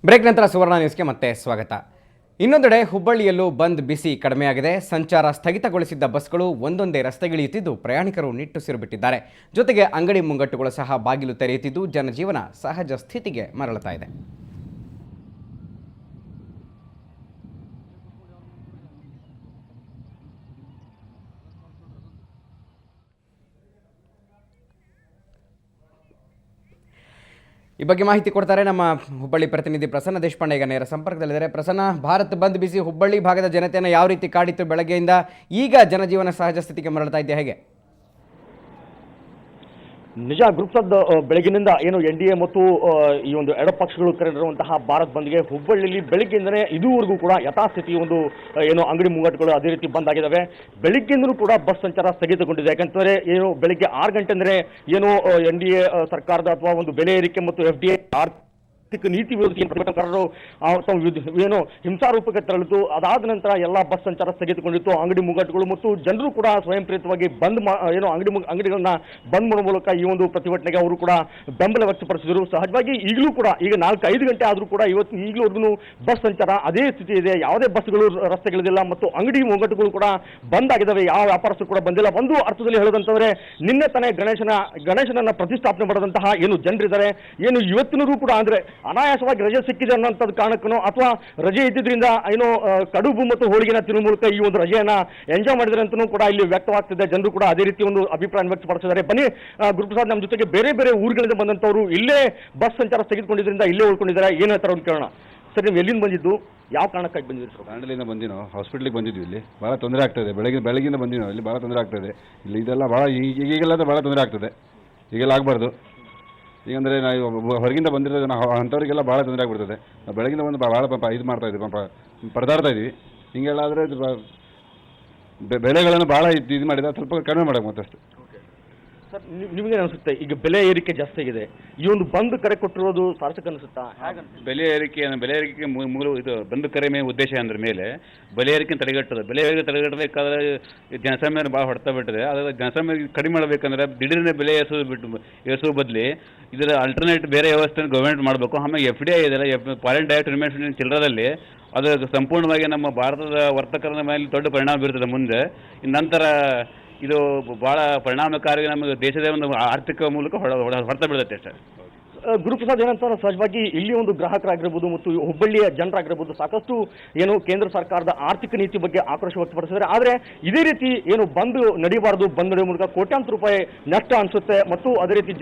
Break ನಂತರ ಸುವರ್ಣ ನ್ಯೂಸ್ಗೆ ಮತ್ತೆ ಸ್ವಾಗತ. ಇನ್ನೊಂದೆಡೆ ಹುಬ್ಬಳ್ಳಿಯಲ್ಲೂ ಬಂದ್ ಬಿಸಿ ಕಡಿಮೆಯಾಗಿದೆ. ಸಂಚಾರ ಸ್ಥಗಿತಗೊಳಿಸಿದ್ದ ಬಸ್ಗಳು ಒಂದೊಂದೇ ರಸ್ತೆಗಿಳಿಯುತ್ತಿದ್ದು ಪ್ರಯಾಣಿಕರು ನಿಟ್ಟುಸಿರು ಬಿಟ್ಟಿದ್ದಾರೆ. ಜೊತೆಗೆ ಅಂಗಡಿ ಮುಂಗಟ್ಟುಗಳು ಸಹ ಬಾಗಿಲು ತೆರೆಯುತ್ತಿದ್ದು ಜನಜೀವನ ಸಹಜ ಸ್ಥಿತಿಗೆ ಮರಳುತ್ತಾ ಇದೆ. ಈ ಬಗ್ಗೆ ಮಾಹಿತಿ ಕೊಡ್ತಾರೆ ನಮ್ಮ ಹುಬ್ಬಳ್ಳಿ ಪ್ರತಿನಿಧಿ ಪ್ರಸನ್ನ ದೇಶಪಾಂಡೆ. ಈಗ ನೇರ ಸಂಪರ್ಕದಲ್ಲಿದ್ದಾರೆ. ಪ್ರಸನ್ನ, ಭಾರತ್ ಬಂದ್ ಬಿಸಿ ಹುಬ್ಬಳ್ಳಿ ಭಾಗದ ಜನತೆಯನ್ನು ಯಾವ ರೀತಿ ಕಾಡಿತ್ತು ಬೆಳಗ್ಗೆಯಿಂದ? ಈಗ ಜನಜೀವನ ಸಹಜ ಸ್ಥಿತಿಗೆ ಮರಳ್ತಾ ಇದೆ ಹೇಗೆ? ನಿಜ ಗುರುಪ್ರಸಾದ್, ಬೆಳಗಿನಿಂದ ಏನು NDA ಮತ್ತು ಈ ಒಂದು ಎಡಪಕ್ಷಗಳು ಕರೆದಿರುವಂತಹ ಭಾರತ್ ಬಂದ್ಗೆ ಹುಬ್ಬಳ್ಳಿಯಲ್ಲಿ ಬೆಳಗ್ಗೆಯಿಂದನೇ ಇದುವರೆಗೂ ಕೂಡ ಯಥಾಸ್ಥಿತಿ ಒಂದು ಏನು ಅಂಗಡಿ ಮುಂಗಟ್ಟುಗಳು ಅದೇ ರೀತಿ ಬಂದ್ ಆಗಿದ್ದಾವೆ. ಬೆಳಿಗ್ಗೆಯಿಂದಲೂ ಕೂಡ ಬಸ್ ಸಂಚಾರ ಸ್ಥಗಿತಗೊಂಡಿದೆ. ಯಾಕಂತಂದ್ರೆ ಏನು ಬೆಳಿಗ್ಗೆ 6 ಗಂಟೆ ಅಂದರೆ ಏನು NDA ಸರ್ಕಾರದ ಅಥವಾ ಒಂದು ಬೆಲೆ ಏರಿಕೆ ಮತ್ತು FDI ನೀತಿ ವಿರೋಧಿ ಪ್ರತಿಭಟನಾಕಾರರು ಏನು ಹಿಂಸಾರೂಪಕ್ಕೆ ತೆರಳಿತು. ಅದಾದ ನಂತರ ಎಲ್ಲ ಬಸ್ ಸಂಚಾರ ಸ್ಥಗಿತಗೊಂಡಿತ್ತು. ಅಂಗಡಿ ಮುಂಗಟ್ಟುಗಳು ಮತ್ತು ಜನರು ಕೂಡ ಸ್ವಯಂ ಪ್ರೇರಿತವಾಗಿ ಏನು ಅಂಗಡಿಗಳನ್ನ ಬಂದ್ ಮಾಡುವ ಮೂಲಕ ಈ ಒಂದು ಪ್ರತಿಭಟನೆಗೆ ಅವರು ಕೂಡ ಬೆಂಬಲ ವ್ಯಕ್ತಪಡಿಸಿದರು. ಸಹಜವಾಗಿ ಈಗಲೂ ಕೂಡ ಈಗ 4-5 ಗಂಟೆ ಆದರೂ ಕೂಡ ಈಗಲೂ ಬಸ್ ಸಂಚಾರ ಅದೇ ಸ್ಥಿತಿ ಇದೆ. ಯಾವುದೇ ಬಸ್ಗಳು ರಸ್ತೆಗಳಿದಿಲ್ಲ ಮತ್ತು ಅಂಗಡಿ ಮುಂಗಟ್ಟುಗಳು ಕೂಡ ಬಂದ್ ಆಗಿದ್ದಾವೆ. ಯಾವ ವ್ಯಾಪಾರಸ್ಥರು ಕೂಡ ಬಂದಿಲ್ಲ. ಒಂದು ಅರ್ಥದಲ್ಲಿ ಹೇಳೋದಂತಂದ್ರೆ ನಿನ್ನೆ ತಾನೇ ಗಣೇಶನನ್ನ ಪ್ರತಿಷ್ಠಾಪನೆ ಮಾಡಿದಂತಹ ಏನು ಜನರಿದ್ದಾರೆ, ಏನು ಇವತ್ತಿನೂ ಕೂಡ ಅಂದ್ರೆ ಅನಾಯಾಸವಾಗಿ ರಜೆ ಸಿಕ್ಕಿದೆ ಅನ್ನೋಂಥದ್ದು ಕಾರಣಕ್ಕೂ ಅಥವಾ ರಜೆ ಇದ್ದಿದ್ರಿಂದ ಏನು ಕಡುಬು ಮತ್ತು ಹೋಳಿಗೆನ ತಿನ್ನುವ ಮೂಲಕ ಈ ಒಂದು ರಜೆಯನ್ನ ಎಂಜಾಯ್ ಮಾಡಿದ್ರೆ ಅಂತಲೂ ಕೂಡ ಇಲ್ಲಿ ವ್ಯಕ್ತವಾಗ್ತಿದೆ. ಜನರು ಕೂಡ ಅದೇ ರೀತಿ ಒಂದು ಅಭಿಪ್ರಾಯ ವ್ಯಕ್ತಪಡಿಸಿದ್ದಾರೆ. ಬನ್ನಿ ಗುರುಪ್ರಸಾದ್, ನಮ್ಮ ಜೊತೆಗೆ ಬೇರೆ ಬೇರೆ ಊರುಗಳಿಂದ ಬಂದಂತವರು ಇಲ್ಲೇ ಬಸ್ ಸಂಚಾರ ಸ್ಥಗಿತಗೊಂಡಿದ್ರಿಂದ ಇಲ್ಲೇ ಉಳ್ಕೊಂಡಿದ್ದಾರೆ. ಏನು ಹೇಳ್ತಾರೆ ಅವ್ರು ಕೇಳೋಣ. ಸರ್, ನೀವು ಎಲ್ಲಿಂದ ಬಂದಿದ್ದು, ಯಾವ ಕಾರಣಕ್ಕಾಗಿ ಬಂದಿದ್ರು? ಸರ್, ಕಾಂಡಲಿಂದ ಬಂದಿನೋ, ಹಾಸ್ಪಿಟ್ಲಿಗೆ ಬಂದಿದ್ವಿ. ಇಲ್ಲಿ ಭಾಳ ತೊಂದರೆ ಆಗ್ತದೆ. ಬೆಳಗಿಂದ ಬಂದಿನೋ, ಇಲ್ಲಿ ಭಾಳ ತೊಂದರೆ ಆಗ್ತದೆ. ಇಲ್ಲಿ ಇದೆಲ್ಲ ಭಾಳ ಈಗೆಲ್ಲ ಭಾಳ ತೊಂದರೆ ಆಗ್ತದೆ. ಈಗೆಲ್ಲ ಆಗಬಾರ್ದು. ಈಗಂದರೆ ನಾವು ಹೊರಗಿಂದ ಬಂದಿರೋದು ನಾವು ಅಂಥವ್ರಿಗೆಲ್ಲ ಭಾಳ ತೊಂದರೆ ಆಗಿಬಿಡ್ತದೆ. ನಾವು ಬೆಳಗಿಂದ ಬಂದು ಭಾಳ ಇದು ಮಾಡ್ತಾಯಿದ್ವಿ, ಪರದಾಡ್ತಾ ಇದ್ವಿ. ಹಿಂಗೆಲ್ಲ ಆದರೆ ಬೆಲೆಗಳನ್ನು ಭಾಳ ಇದು ಮಾಡಿದ ಸ್ವಲ್ಪ ಕಡಿಮೆ ಮಾಡೋಕೆ ಮತ್ತಷ್ಟು. ಸರ್, ನಿಮಗೆ ಅನಿಸುತ್ತೆ ಈಗ ಬೆಲೆ ಏರಿಕೆ ಜಾಸ್ತಿ ಆಗಿದೆ, ಈ ಒಂದು ಬಂದ್ ಕರೆ ಕೊಟ್ಟಿರೋದು ಸಾರ್ಥಕ ಅನಿಸುತ್ತಾ? ಬೆಲೆ ಏರಿಕೆ ಮೂಲ ಇದು ಬಂದ್ ಕರೆ ಉದ್ದೇಶ ಅಂದ್ರೆ ಮೇಲೆ ಬೆಲೆ ಏರಿಕೆ ತಡೆಗಟ್ಟದ. ಬೆಲೆ ಏರಿಕೆ ತಡೆಗಟ್ಟಬೇಕಾದ್ರೆ ಜನಸಾಮಾನ್ಯರು ಭಾಳ ಹೊಡ್ತಾ ಬಿಟ್ಟಿದೆ. ಆದರೆ ಜನಸಾಮಾನ್ಯ ಕಡಿಮೆ ಮಾಡಬೇಕಂದ್ರೆ ದಿಢೀರನೆ ಬೆಲೆ ಏರಿಸೋ ಬದಲಿ ಇದರ ಅಲ್ಟರ್ನೇಟ್ ಬೇರೆ ವ್ಯವಸ್ಥೆ ಗೌರ್ಮೆಂಟ್ ಮಾಡಬೇಕು. ಆಮೇಲೆ FDI ಇದೆಲ್ಲ, ಫಾರಿನ್ ಡೈರೆಕ್ಟ್ ಇನ್ವೆಸ್ಟ್ಮೆಂಟ್ ಚಿಲ್ಲರದಲ್ಲಿ ಅದು ಸಂಪೂರ್ಣವಾಗಿ ನಮ್ಮ ಭಾರತದ ವರ್ತಕರ ಮೇಲೆ ದೊಡ್ಡ ಪರಿಣಾಮ ಬೀರ್ತದೆ ಮುಂದೆ. ನಂತರ ಇದು ಭಾಳ ಪರಿಣಾಮಕಾರಿ ನಮ್ಮ ದೇಶದ ಒಂದು ಆರ್ಥಿಕ ಮೂಲಕ ಹೊರತ ಬೀಳುತ್ತೆ ಸರ್. ಗುರುಪ್ರಸಾದ್, ಏನಂತ ಸಹಜವಾಗಿ ಇಲ್ಲಿ ಒಂದು ಗ್ರಾಹಕರಾಗಿರ್ಬೋದು ಮತ್ತು ಹುಬ್ಬಳ್ಳಿಯ ಜನರಾಗಿರ್ಬೋದು ಸಾಕಷ್ಟು ಏನು ಕೇಂದ್ರ ಸರ್ಕಾರದ ಆರ್ಥಿಕ ನೀತಿ ಬಗ್ಗೆ ಆಕ್ರೋಶ ವ್ಯಕ್ತಪಡಿಸಿದ್ದಾರೆ. ಆದರೆ ಇದೇ ರೀತಿ ಏನು ಬಂದ್ ನಡೀಬಾರದು, ಬಂದ್ ನಡೆಯುವ ಮೂಲಕ ಕೋಟ್ಯಾಂತರ ರೂಪಾಯಿ ನಷ್ಟ ಅನಿಸುತ್ತೆ ಮತ್ತು ಅದೇ ರೀತಿ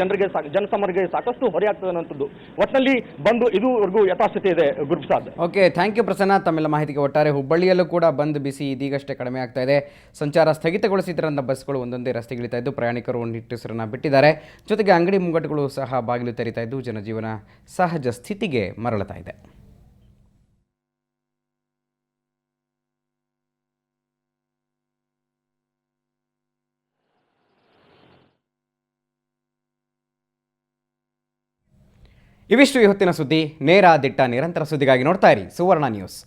ಜನಸಾಮಾನ್ಯರಿಗೆ ಸಾಕಷ್ಟು ಹೊರೆಯಾಗ್ತದೆ ಅನ್ನೋಂಥದ್ದು. ಒಟ್ಟಿನಲ್ಲಿ ಬಂದ್ ಇದುವರೆಗೂ ಯಥಾಸ್ಥಿತಿ ಇದೆ. Guruprasad, okay, thank you Prasanna ತಮ್ಮೆಲ್ಲ ಮಾಹಿತಿಗೆ. ಒಟ್ಟಾರೆ ಹುಬ್ಬಳ್ಳಿಯಲ್ಲೂ ಕೂಡ ಬಂದ್ ಬಿಸಿ ಇದೀಗಷ್ಟೇ ಕಡಿಮೆ ಆಗ್ತಾ ಇದೆ. ಸಂಚಾರ ಸ್ಥಗಿತಗೊಳಿಸಿದ್ರಿಂದ ಬಸ್ಗಳು ಒಂದೊಂದೇ ರಸ್ತೆಗಿಳಿತಾ ಇದ್ದು ಪ್ರಯಾಣಿಕರು ನಿಟ್ಟುಸಿರನ್ನ ಬಿಟ್ಟಿದ್ದಾರೆ. ಜೊತೆಗೆ ಅಂಗಡಿ ಮುಂಗಟ್ಟುಗಳು ಸಹ ಬಾಗಿಲು ತೆರೀತಾ ಇದ್ದು ಜನಜೀವನ ಸಹಜ ಸ್ಥಿತಿಗೆ ಮರಳುತ್ತಾ ಇದೆ. ಇವಿಷ್ಟು ಈ ಹೊತ್ತಿನ ಸುದ್ದಿ. ನೇರ ದಿಟ್ಟ ನಿರಂತರ ಸುದ್ದಿಗಾಗಿ ನೋಡ್ತಾ ಇರಿ ಸುವರ್ಣ ನ್ಯೂಸ್.